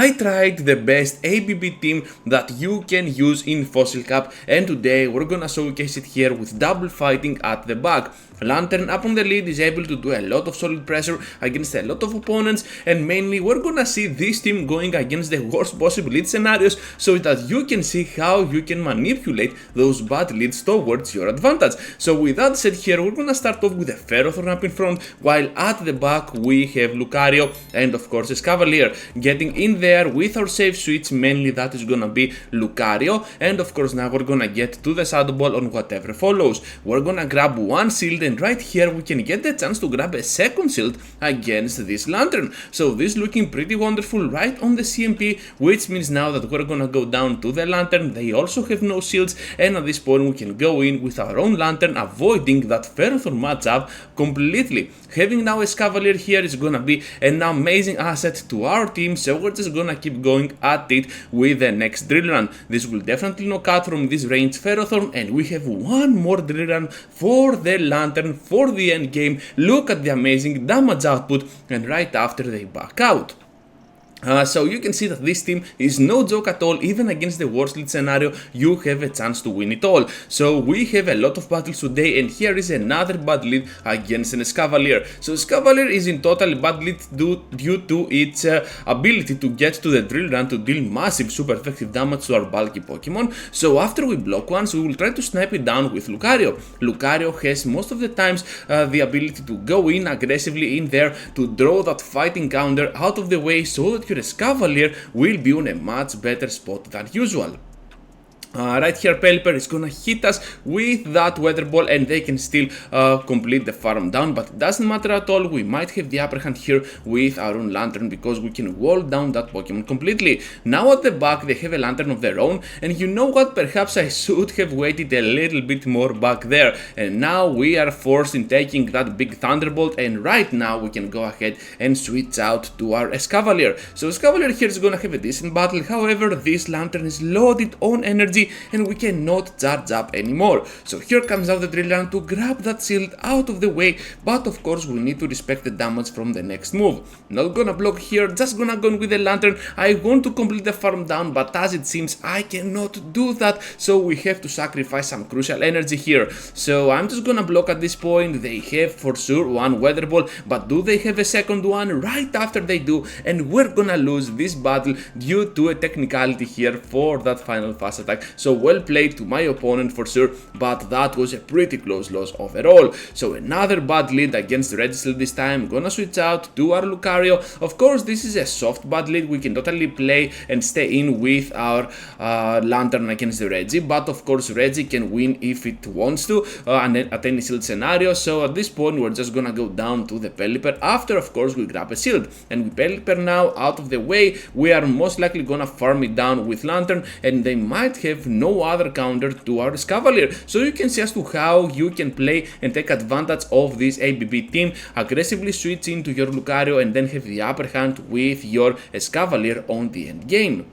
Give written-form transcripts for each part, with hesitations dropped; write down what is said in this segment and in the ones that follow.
I tried the best ABB team that you can use in Fossil Cup, and today we're gonna showcase it here with double fighting at the back. Lantern up on the lead is able to do a lot of solid pressure against a lot of opponents, and mainly we're gonna see this team going against the worst possible lead scenarios so that you can see how you can manipulate those bad leads towards your advantage. So with that said here, we're gonna start off with a Ferrothorn up in front, while at the back we have Lucario and of course Escavalier. Getting in there with our safe switch, mainly that is gonna be Lucario, and of course now we're gonna get to the Shadow Ball on whatever follows. We're gonna grab one shield, and right here we can get the chance to grab a second shield against this Lantern. So this is looking pretty wonderful right on the CMP, which means now that we're gonna go down to the Lantern. They also have no shields, and at this point we can go in with our own Lantern, avoiding that Ferrothorn matchup completely. Having now a Escavalier here is gonna be an amazing asset to our team, so we're just gonna keep going at it with the next Drill Run. This will definitely knock out from this range Ferrothorn, and we have one more Drill Run for the Lantern for the end game. Look at the amazing damage output, and right after they back out. So you can see that this team is no joke at all. Even against the worst lead scenario, you have a chance to win it all. So we have a lot of battles today, and here is another bad lead against an Escavalier. So Escavalier is in total bad lead due to its ability to get to the Drill Run to deal massive super effective damage to our bulky Pokemon. So after we block once, we will try to snipe it down with Lucario. Lucario has most of the times the ability to go in aggressively in there to draw that fighting counter out of the way so that your Escavalier will be on a much better spot than usual. Right here Pelipper is gonna hit us with that Weather Ball, and they can still complete the farm down, but it doesn't matter at all. We might have the upper hand here with our own Lantern because we can wall down that Pokemon completely. Now at the back they have a Lantern of their own, and you know what, perhaps I should have waited a little bit more back there, and now we are forced in taking that big Thunderbolt, and right now we can go ahead and switch out to our Escavalier. So Escavalier here is gonna have a decent battle, however this Lantern is loaded on energy and we cannot charge up anymore. So here comes out the Drill Run to grab that shield out of the way, but of course we need to respect the damage from the next move. Not gonna block here, just gonna go with the Lantern. I want to complete the farm down, but as it seems I cannot do that, so we have to sacrifice some crucial energy here. So I'm just gonna block at this point. They have for sure one Weather Ball, but do they have a second one? Right after they do, and we're gonna lose this battle due to a technicality here for that final fast attack. So well played to my opponent for sure, but that was a pretty close loss overall. So another bad lead against Register this time. Gonna switch out to our Lucario. Of course this is a soft bad lead, we can totally play and stay in with our Lantern against the Reggie, but of course Reggie can win if it wants to at any shield scenario. So at this point we're just gonna go down to the Pelipper after of course we grab a shield, and with Pelipper now out of the way, we are most likely gonna farm it down with Lantern, and they might have no other counter to our Escavalier. So you can see as to how you can play and take advantage of this ABB team, aggressively switch into your Lucario and then have the upper hand with your Escavalier on the end game.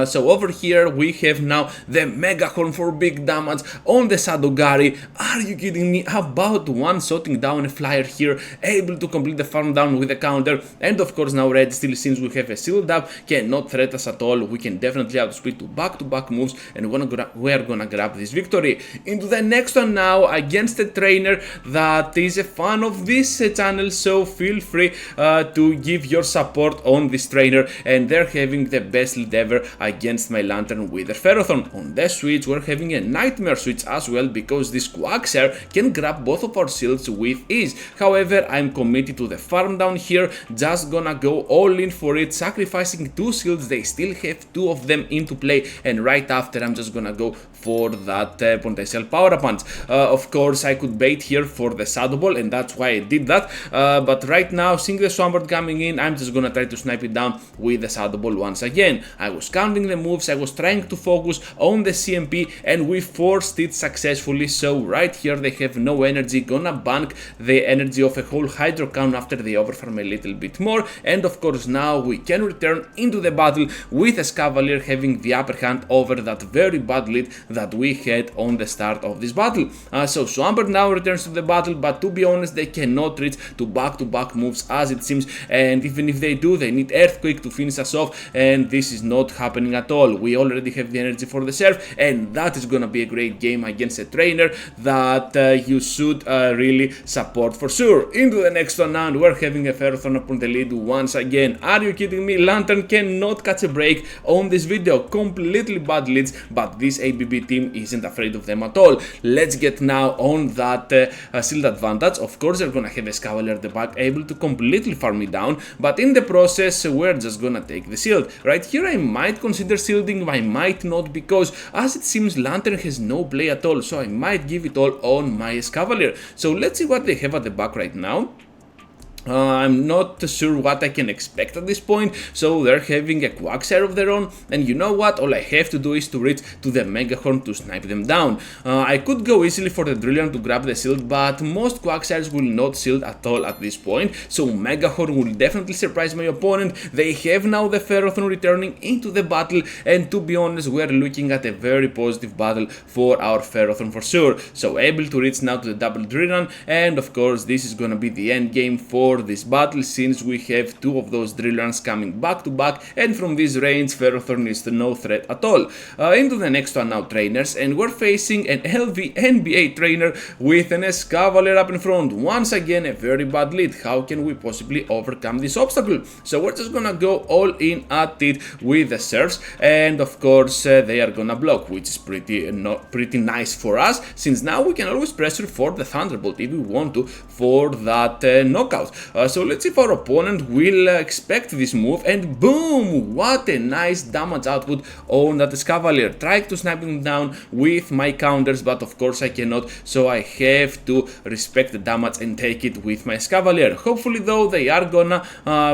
So over here we have now the Mega Horn for big damage on the Shadow Gary. Are you kidding me? About one-shotting down a flyer here, able to complete the farm down with a counter, and of course now Red still, since we have a shield up, cannot threat us at all. We can definitely outspeed to back-to-back moves, and we are gonna grab this victory. Into the next one now against a trainer that is a fan of this channel, so feel free to give your support on this trainer, and they're having the best lead ever against my Lantern with their Ferrothorn. On the switch we're having a Nightmare switch as well, because this Quagsire can grab both of our shields with ease. However, I'm committed to the farm down here, just gonna go all in for it, sacrificing two shields. They still have two of them into play, and right after I'm just gonna go for that potential power punch. Of course I could bait here for the Shadow Ball, and that's why I did that, but right now seeing the Swampert coming in, I'm just gonna try to snipe it down with the Shadow Ball once again. I was counting the moves, I was trying to focus on the CMP, and we forced it successfully. So right here they have no energy, gonna bank the energy of a whole Hydro Crown after they overfarm a little bit more, and of course now we can return into the battle with a Escavalier having the upper hand over that very bad lead that we had on the start of this battle. So Swampert now returns to the battle, but to be honest they cannot reach to back-to-back moves as it seems, and even if they do, they need Earthquake to finish us off, and this is not happening at all. We already have the energy for the Surf, and that is gonna be a great game against a trainer that you should really support for sure. Into the next one now, and we're having a Ferrothorn upon the lead once again. Are you kidding me? Lantern cannot catch a break on this video. Completely bad leads, but this ABB team isn't afraid of them at all. Let's get now on that shield advantage. Of course they're gonna have a Escavalier at the back able to completely farm me down, but in the process we're just gonna take the shield. Right here I might consider shielding, I might not, because as it seems Lantern has no play at all, so I might give it all on my Escavalier. So let's see what they have at the back right now. I'm not sure what I can expect at this point, so they're having a Quagsire of their own, and you know what, all I have to do is to reach to the Megahorn to snipe them down. I could go easily for the Drillern to grab the shield, but most Quagsires will not shield at all at this point, so Megahorn will definitely surprise my opponent. They have now the Ferrothorn returning into the battle, and to be honest we're looking at a very positive battle for our Ferrothorn for sure. So able to reach now to the double Drillern, and of course this is gonna be the end game for this battle, since we have two of those Drillers coming back to back, and from this range Ferrothorn is no threat at all. Into the next one now, trainers, and we're facing an LV NBA trainer with an Escavalier up in front. Once again a very bad lead. How can we possibly overcome this obstacle? So we're just gonna go all in at it with the Surfs, and of course they are gonna block, which is pretty nice for us, since now we can always pressure for the Thunderbolt if we want to for that knockout. So let's see if our opponent will expect this move, and boom! What a nice damage output on that Escavalier. Trying to snipe him down with my counters, but of course I cannot, so I have to respect the damage and take it with my Escavalier. Hopefully though they are gonna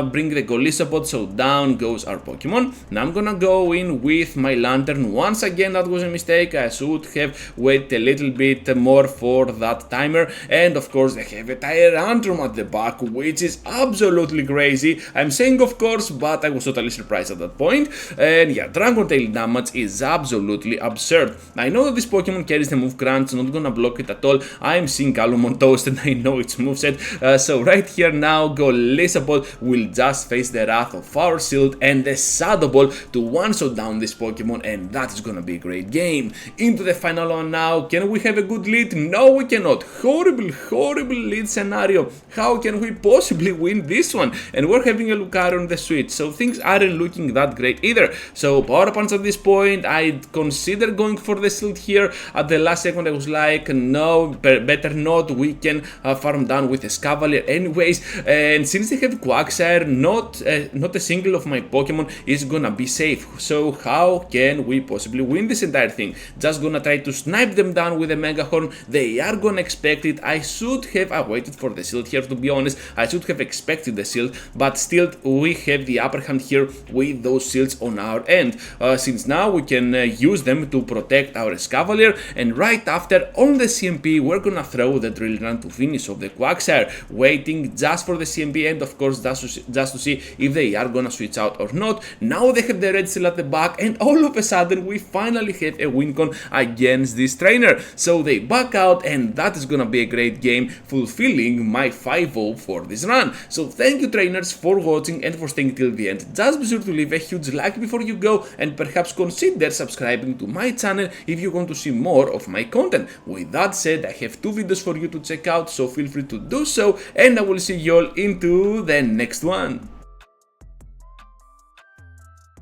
bring the Golisopod, so down goes our Pokemon. Now I'm gonna go in with my Lantern. Once again that was a mistake, I should have waited a little bit more for that timer, and of course they have a Tyrantrum at the back, which is absolutely crazy. I'm saying of course, but I was totally surprised at that point. And yeah, Dragon Tail damage is absolutely absurd. I know that this Pokemon carries the move Crunch, not gonna block it at all. I'm seeing Calumon Toast and I know its moveset. So right here now, Golisopod will just face the wrath of our shield and the Shadow Ball to one-shot down this Pokemon, and that is gonna be a great game. Into the final one now. Can we have a good lead? No, we cannot. Horrible lead scenario. How can we possibly win this one? And we're having a Lucario on the switch, so things aren't looking that great either. So Power Punch at this point, I'd consider going for the shield here. At the last second I was like, no, better not, we can farm down with a Escavalier anyways, and since they have Quagsire, not a single of my Pokemon is gonna be safe. So how can we possibly win this entire thing? Just gonna try to snipe them down with a Megahorn. They are gonna expect it. I should have waited for the shield here, to be honest. I should have expected the shield, but still we have the upper hand here with those shields on our end, since now we can use them to protect our Escavalier, and right after on the CMP we're gonna throw the Drill Run to finish off the Quagsire, waiting just for the CMP, and of course just to see if they are gonna switch out or not. Now they have the red seal at the back, and all of a sudden we finally have a win con against this trainer. So they back out, and that is gonna be a great game, fulfilling my 5-0 for this run. So thank you trainers for watching and for staying till the end. Just be sure to leave a huge like before you go, and perhaps consider subscribing to my channel if you want to see more of my content. With that said, I have 2 videos for you to check out, so feel free to do so, and I will see you all into the next one.